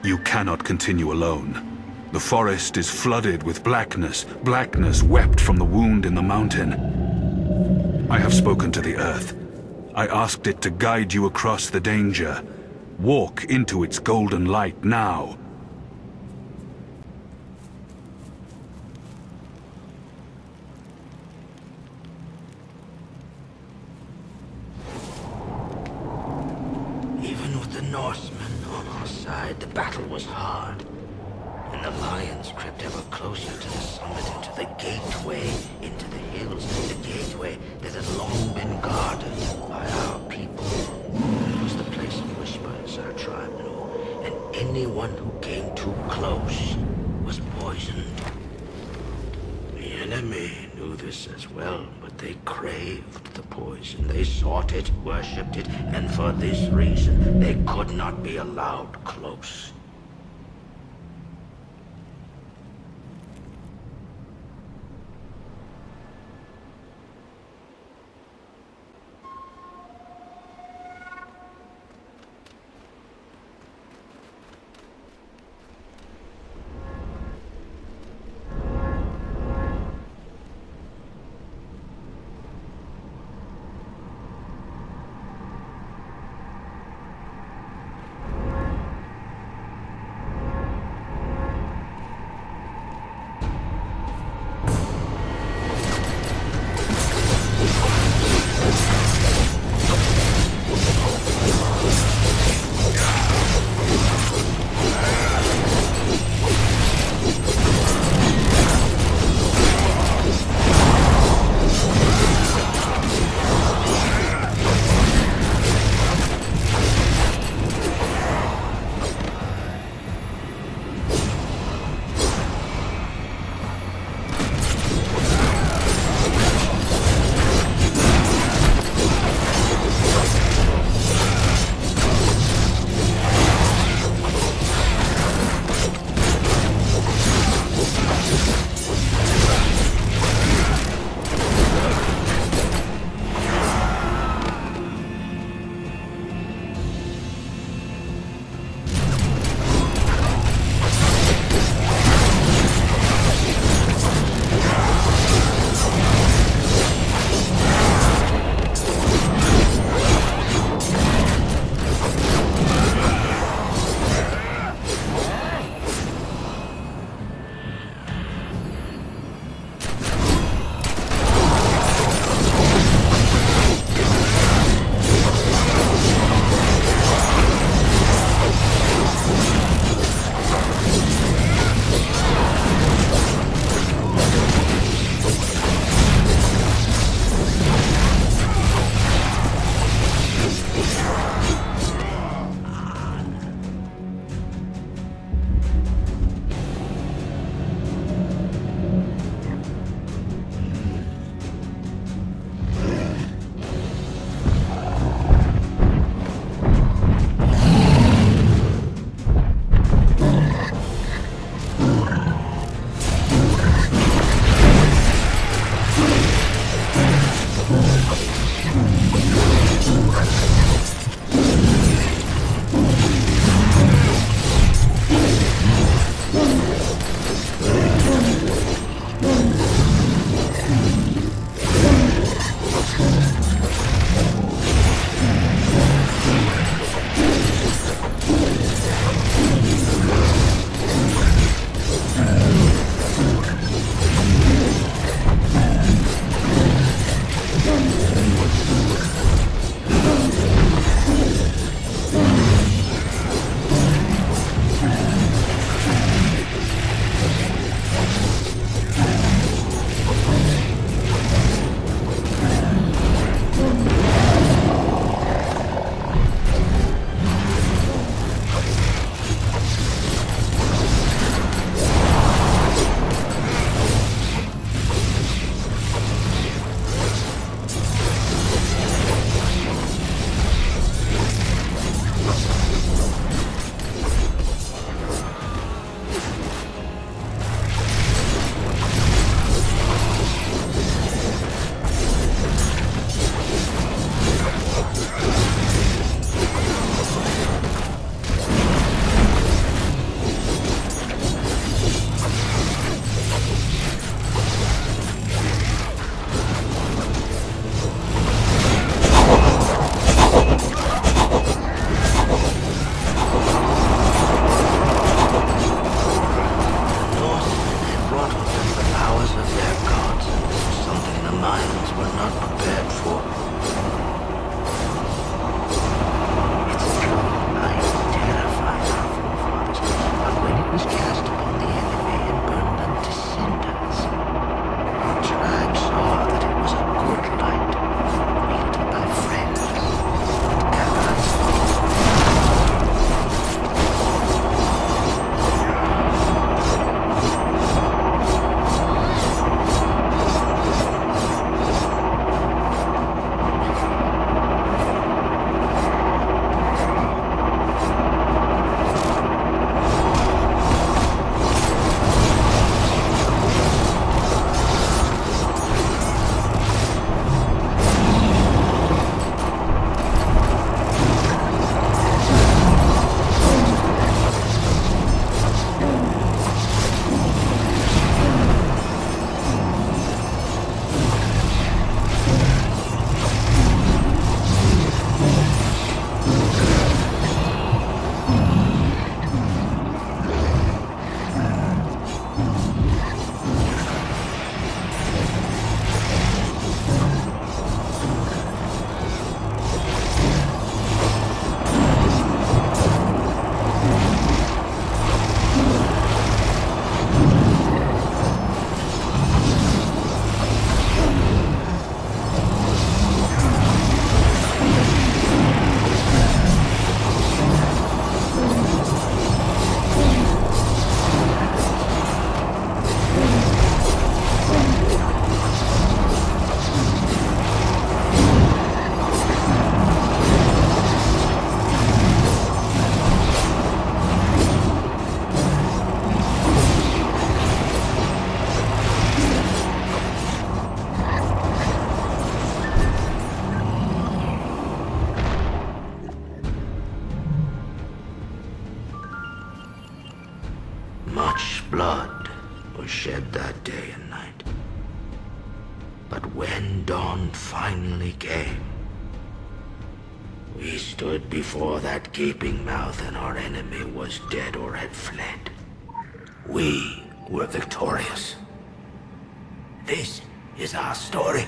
You cannot continue alone. The forest is flooded with blackness. Blackness wept from the wound in the mountain. I have spoken to the earth. I asked it to guide you across the danger. Walk into its golden light now. Even with the Norsemen on our side, the battle was hard. And the lions crept ever closer to the summit, into the gateway, into the hills, the gateway that had long been guarded by our people. It was the place of whispers, our tribe knew, and anyone who came too close was poisoned. The enemy knew this as well, but they craved the poison. They sought it, worshipped it, and for this reason, they could not be allowed close. when dawn finally came, we stood before that gaping mouth and our enemy was dead or had fled. We were victorious. This is our story.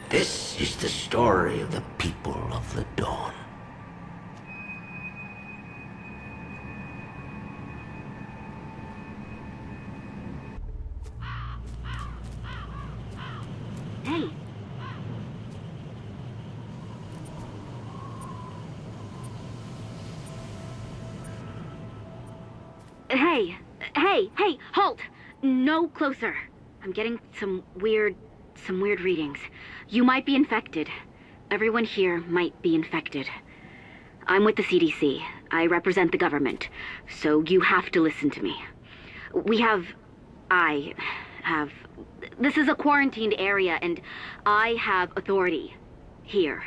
This is the story of the people of the Dawn. Hey. Hey, halt! No closer. I'm getting some weird readings. You might be infected. Everyone here might be infected. I'm with the CDC. I represent the government, so you have to listen to me. This is a quarantined area, and I have authority here.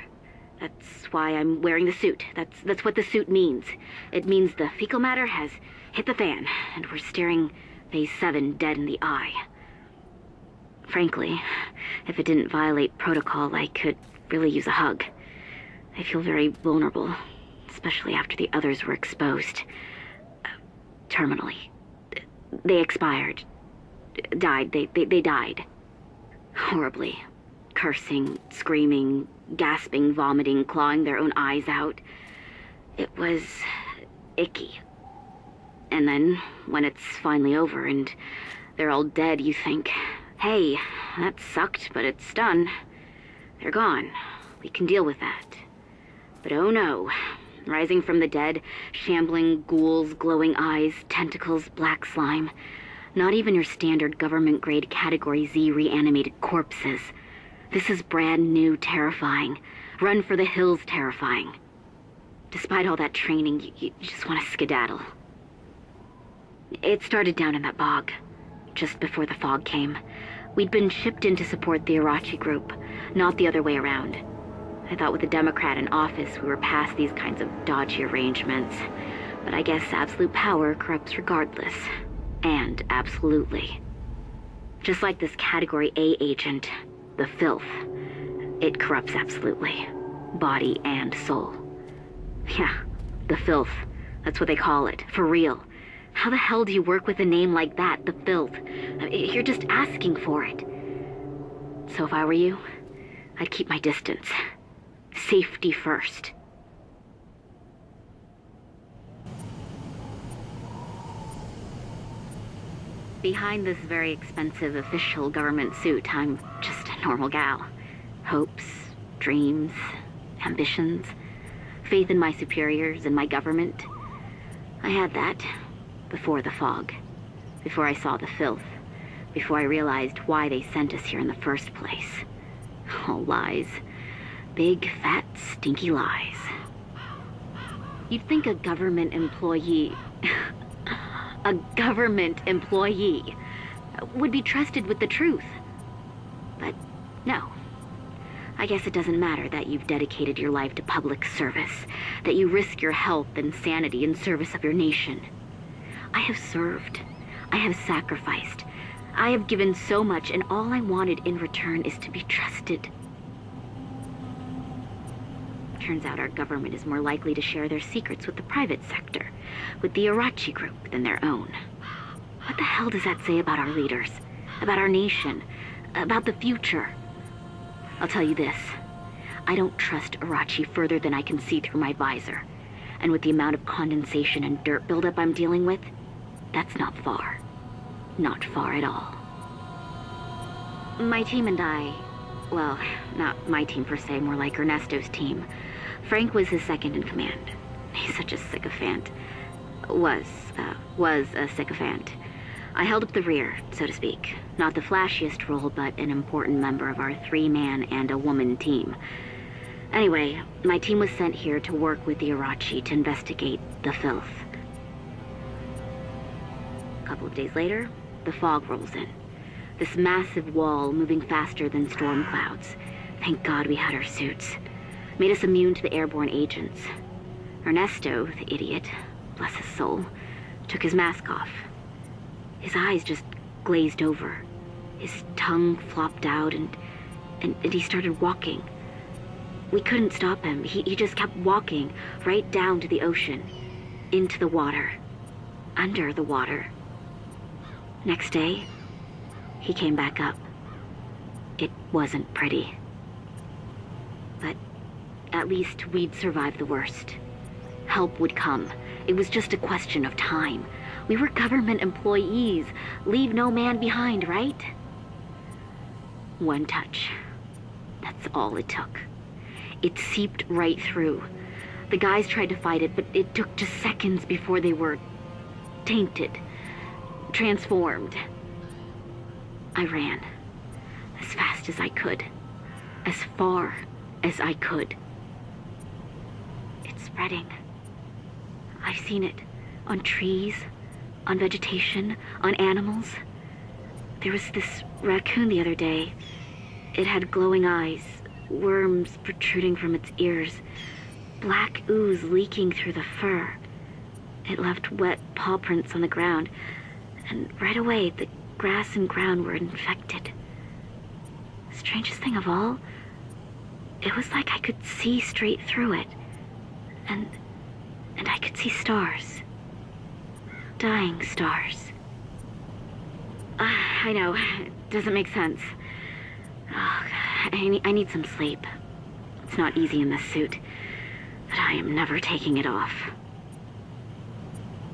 That's why I'm wearing the suit. That's what the suit means. It means the fecal matter has hit the fan, and we're staring Phase 7 dead in the eye. Frankly, if it didn't violate protocol, I could really use a hug. I feel very vulnerable, especially after the others were exposed. Terminally. They expired. Died. They died. Horribly. Cursing, screaming, gasping, vomiting, clawing their own eyes out. It was icky. And then, when it's finally over and they're all dead, you think, hey, that sucked, but it's done. They're gone. We can deal with that. But oh no. Rising from the dead, shambling ghouls, glowing eyes, tentacles, black slime. Not even your standard government-grade Category Z reanimated corpses. This is brand new terrifying. Run for the hills terrifying. Despite all that training, you just want to skedaddle. It started down in that bog, just before the fog came. We'd been shipped in to support the Arachi group, not the other way around. I thought with a Democrat in office we were past these kinds of dodgy arrangements. But I guess absolute power corrupts regardless. And absolutely. Just like this Category A agent, the Filth. It corrupts absolutely. Body and soul. Yeah, the Filth. That's what they call it, for real. How the hell do you work with a name like that, the Filth? You're just asking for it. So if I were you, I'd keep my distance. Safety first. Behind this very expensive official government suit, I'm just a normal gal. Hopes, dreams, ambitions, faith in my superiors and my government. I had that. Before the fog. Before I saw the Filth. Before I realized why they sent us here in the first place. All lies. Big, fat, stinky lies. You'd think a government employee... a government employee would be trusted with the truth. But no. I guess it doesn't matter that you've dedicated your life to public service, that you risk your health and sanity in service of your nation. I have served. I have sacrificed. I have given so much, and all I wanted in return is to be trusted. Turns out our government is more likely to share their secrets with the private sector, with the Arachi group, than their own. What the hell does that say about our leaders? About our nation? About the future? I'll tell you this. I don't trust Arachi further than I can see through my visor. And with the amount of condensation and dirt buildup I'm dealing with, that's not far. Not far at all. My team and I... Well, not my team per se, more like Ernesto's team. Frank was his second in command. He's such a sycophant. Was a sycophant. I held up the rear, so to speak. Not the flashiest role, but an important member of our 3-man and a woman team. Anyway, my team was sent here to work with the Arachi to investigate the Filth. A couple of days later, the fog rolls in. This massive wall moving faster than storm clouds. Thank God we had our suits. Made us immune to the airborne agents. Ernesto, the idiot, bless his soul, took his mask off. His eyes just glazed over. His tongue flopped out and and he started walking. We couldn't stop him. He just kept walking right down to the ocean, into the water, under the water. Next day, he came back up. It wasn't pretty. But at least we'd survived the worst. Help would come. It was just a question of time. We were government employees. Leave no man behind, right? One touch. That's all it took. It seeped right through. The guys tried to fight it, but it took just seconds before they were tainted, transformed. I ran as fast as I could, as far as I could. It's spreading. I've seen it on trees, on vegetation, on animals. There was this raccoon the other day. It had glowing eyes, worms protruding from its ears, black ooze leaking through the fur. It left wet paw prints on the ground, and right away the grass and ground were infected. Strangest thing of all, it was like I could see straight through it, and I could see stars. Dying stars. I know, it doesn't make sense. Oh, I need some sleep. It's not easy in this suit, but I am never taking it off.